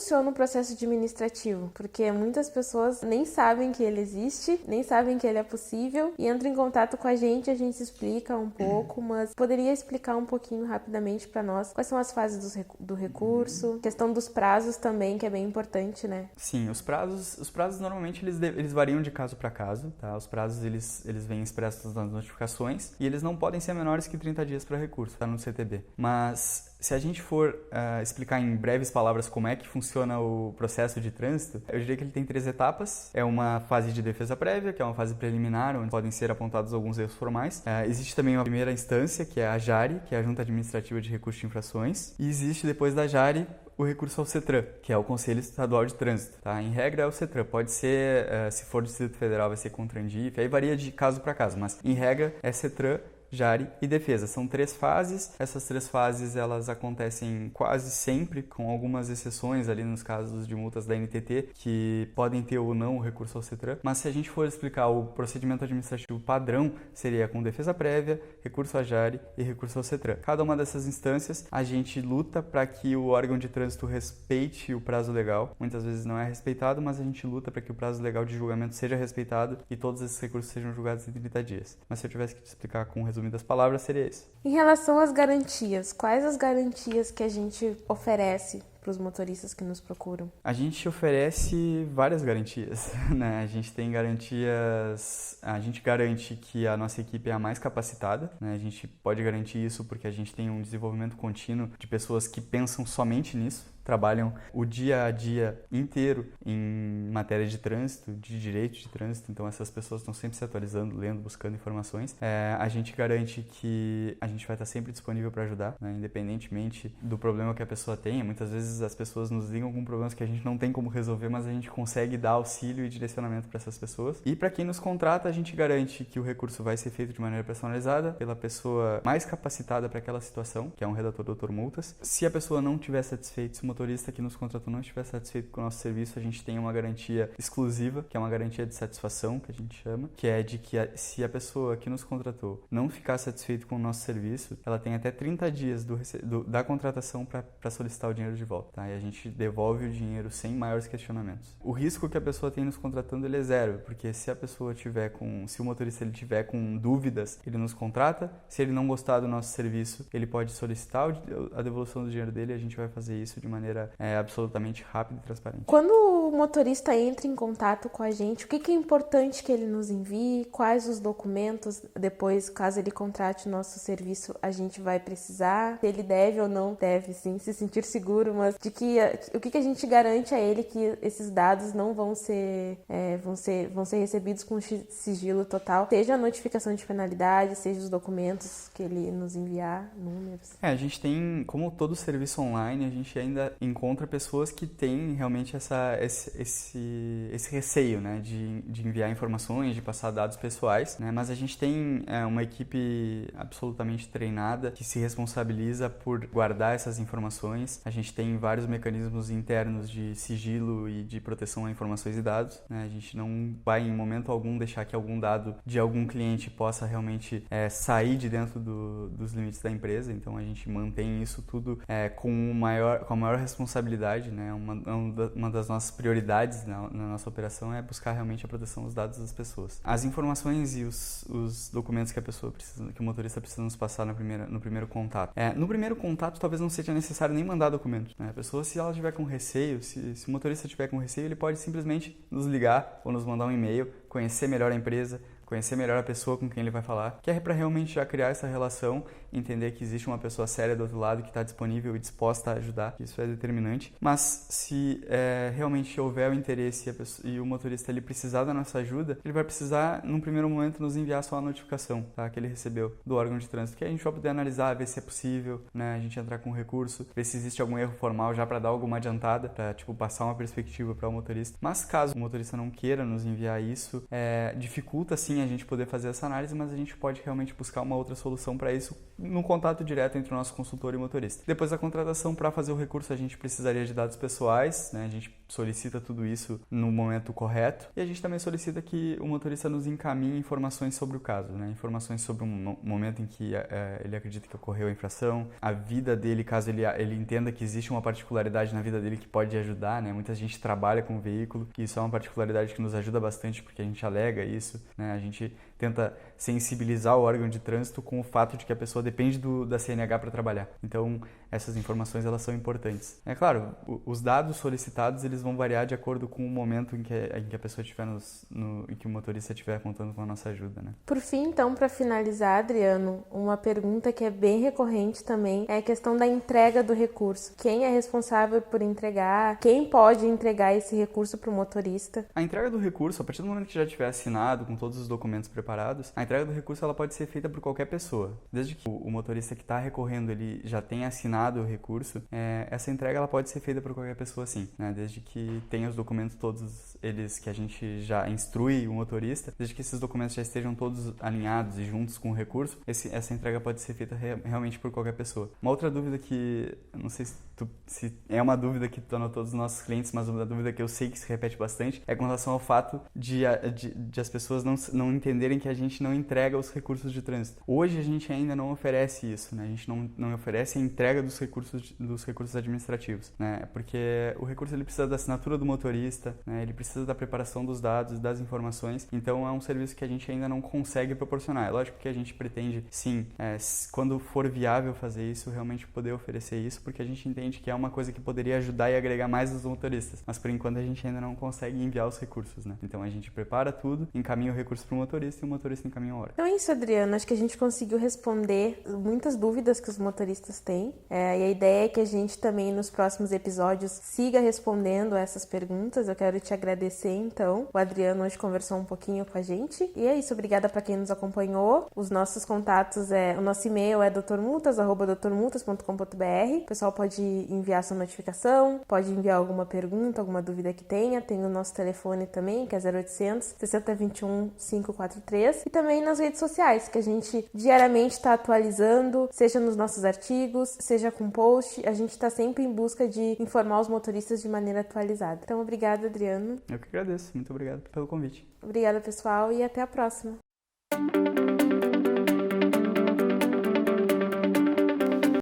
funciona o processo administrativo? Porque muitas pessoas nem sabem que ele existe, nem sabem que ele é possível e entram em contato com a gente explica um pouco, mas poderia explicar um pouquinho rapidamente para nós quais são as fases do recurso, questão dos prazos também, que é bem importante, né? Sim, os prazos normalmente eles variam de caso para caso, tá? Os prazos eles vêm expressos nas notificações e eles não podem ser menores que 30 dias para recurso, tá? No CTB. Mas se a gente for explicar em breves palavras como é que funciona o processo de trânsito, eu diria que ele tem 3 etapas. É uma fase de defesa prévia, que é uma fase preliminar, onde podem ser apontados alguns erros formais. Existe também uma primeira instância, que é a JARI, que é a Junta Administrativa de Recursos de Infrações. E existe, depois da JARI, o recurso ao CETRAN, que é o Conselho Estadual de Trânsito. Tá? Em regra, é o CETRAN. Pode ser, se for do Distrito Federal, vai ser contra a Andif, aí varia de caso para caso, mas em regra é CETRAN, JARI e defesa. São 3 fases. Essas 3 fases elas acontecem quase sempre, com algumas exceções ali nos casos de multas da NTT, que podem ter ou não o recurso ao CETRAN. Mas se a gente for explicar o procedimento administrativo padrão, seria com defesa prévia, recurso a JARI e recurso ao CETRAN. Cada uma dessas instâncias, a gente luta para que o órgão de trânsito respeite o prazo legal. Muitas vezes não é respeitado, mas a gente luta para que o prazo legal de julgamento seja respeitado e todos esses recursos sejam julgados em 30 dias. Mas se eu tivesse que te explicar com resumidas palavras, seria isso. Em relação às garantias, quais as garantias que a gente oferece para os motoristas que nos procuram? A gente oferece várias garantias, né? A gente tem garantias, a gente garante que a nossa equipe é a mais capacitada, né? A gente pode garantir isso porque a gente tem um desenvolvimento contínuo de pessoas que pensam somente nisso, trabalham o dia a dia inteiro em matéria de trânsito, de direito de trânsito, então essas pessoas estão sempre se atualizando, lendo, buscando informações. A gente garante que a gente vai estar sempre disponível para ajudar, né? Independentemente do problema que a pessoa tenha. Muitas vezes as pessoas nos ligam com problemas que a gente não tem como resolver, mas a gente consegue dar auxílio e direcionamento para essas pessoas. E para quem nos contrata, a gente garante que o recurso vai ser feito de maneira personalizada pela pessoa mais capacitada para aquela situação, que é um redator doutor multas. Se a pessoa não estiver satisfeita, se o motorista que nos contratou não estiver satisfeito com o nosso serviço, a gente tem uma garantia exclusiva, que é uma garantia de satisfação, que a gente chama, que é de que se a pessoa que nos contratou não ficar satisfeito com o nosso serviço, ela tem até 30 dias da contratação para solicitar o dinheiro de volta, tá? E a gente devolve o dinheiro sem maiores questionamentos. O risco que a pessoa tem nos contratando, ele é zero, porque se o motorista ele tiver com dúvidas, ele nos contrata. Se ele não gostar do nosso serviço, ele pode solicitar a devolução do dinheiro dele, e a gente vai fazer isso de maneira absolutamente rápida e transparente. Quando o motorista entra em contato com a gente, o que é importante que ele nos envie? Quais os documentos, depois, caso ele contrate o nosso serviço, a gente vai precisar? Se ele deve ou não deve, sim, se sentir seguro, mas o que a gente garante a ele que esses dados não vão ser recebidos com sigilo total, seja a notificação de penalidade, seja os documentos que ele nos enviar, números. A gente tem, como todo serviço online, a gente ainda encontra pessoas que têm realmente esse receio, né, de enviar informações, de passar dados pessoais, né, mas a gente tem uma equipe absolutamente treinada que se responsabiliza por guardar essas informações. A gente tem vários mecanismos internos de sigilo e de proteção a informações e dados, né? A gente não vai em momento algum deixar que algum dado de algum cliente possa realmente sair de dentro dos limites da empresa, então a gente mantém isso tudo com a maior responsabilidade, né? Uma das nossas prioridades na nossa operação é buscar realmente a proteção dos dados das pessoas. As informações e os documentos que que o motorista precisa nos passar no primeiro contato. No primeiro contato, talvez não seja necessário nem mandar documentos, né? A pessoa, se ela tiver com receio, se o motorista tiver com receio, ele pode simplesmente nos ligar ou nos mandar um e-mail, conhecer melhor a empresa, conhecer melhor a pessoa com quem ele vai falar, que é para realmente já criar essa relação, entender que existe uma pessoa séria do outro lado que está disponível e disposta a ajudar, isso é determinante. Mas se realmente houver o interesse e o motorista ele precisar da nossa ajuda, ele vai precisar, num primeiro momento, nos enviar só a notificação, tá, que ele recebeu do órgão de trânsito, que a gente vai poder analisar, ver se é possível, né, a gente entrar com recurso, ver se existe algum erro formal já para dar alguma adiantada, para passar uma perspectiva para o motorista. Mas caso o motorista não queira nos enviar isso, dificulta sim a gente poder fazer essa análise, mas a gente pode realmente buscar uma outra solução para isso no contato direto entre o nosso consultor e o motorista. Depois da contratação, para fazer o recurso, a gente precisaria de dados pessoais, né? A gente solicita tudo isso no momento correto e a gente também solicita que o motorista nos encaminhe informações sobre o caso, né? Informações sobre o momento em que ele acredita que ocorreu a infração, a vida dele, caso ele entenda que existe uma particularidade na vida dele que pode ajudar, né? Muita gente trabalha com o veículo e isso é uma particularidade que nos ajuda bastante porque a gente alega isso, né? A gente tenta sensibilizar o órgão de trânsito com o fato de que a pessoa depende da CNH para trabalhar. Então, essas informações elas são importantes. É claro, os dados solicitados eles vão variar de acordo com o momento em que a pessoa estiver em que o motorista estiver contando com a nossa ajuda, né? Por fim, então, para finalizar, Adriano, uma pergunta que é bem recorrente também é a questão da entrega do recurso. Quem é responsável por entregar? Quem pode entregar esse recurso para o motorista? A entrega do recurso, a partir do momento que já tiver assinado com todos os documentos preparados, a entrega do recurso ela pode ser feita por qualquer pessoa. Desde que o motorista que está recorrendo ele já tenha assinado o recurso, essa entrega ela pode ser feita por qualquer pessoa sim, né? Desde que tenha os documentos todos eles que a gente já instrui o motorista, desde que esses documentos já estejam todos alinhados e juntos com o recurso, essa entrega pode ser feita realmente por qualquer pessoa. Uma outra dúvida que, não sei se é uma dúvida que torna todos os nossos clientes, mas uma dúvida que eu sei que se repete bastante, é com relação ao fato de as pessoas não entenderem que a gente não entrega os recursos de trânsito. Hoje a gente ainda não oferece isso, né? A gente não oferece a entrega dos recursos administrativos, né? Porque o recurso ele precisa da assinatura do motorista, né? Ele precisa da preparação dos dados, das informações, então é um serviço que a gente ainda não consegue proporcionar. É lógico que a gente pretende, sim, quando for viável fazer isso, realmente poder oferecer isso, porque a gente entende que é uma coisa que poderia ajudar e agregar mais os motoristas, mas por enquanto a gente ainda não consegue enviar os recursos, né? Então a gente prepara tudo, encaminha o recurso para o motorista e o motorista encaminha a hora. Então é isso, Adriano. Acho que a gente conseguiu responder muitas dúvidas que os motoristas têm. E a ideia é que a gente também nos próximos episódios siga respondendo essas perguntas. Eu quero te agradecer, então. O Adriano hoje conversou um pouquinho com a gente. E é isso. Obrigada para quem nos acompanhou. Os nossos contatos o nosso e-mail é doutormultas@doutormultas.com.br. O pessoal pode enviar sua notificação, pode enviar alguma pergunta, alguma dúvida que tenha. Tem o nosso telefone também, que é 0800 6021 543. E também nas redes sociais, que a gente diariamente está atualizando, seja nos nossos artigos, seja com post. A gente está sempre em busca de informar os motoristas de maneira atualizada. Então, obrigada, Adriano. Eu que agradeço. Muito obrigado pelo convite. Obrigada, pessoal, e até a próxima.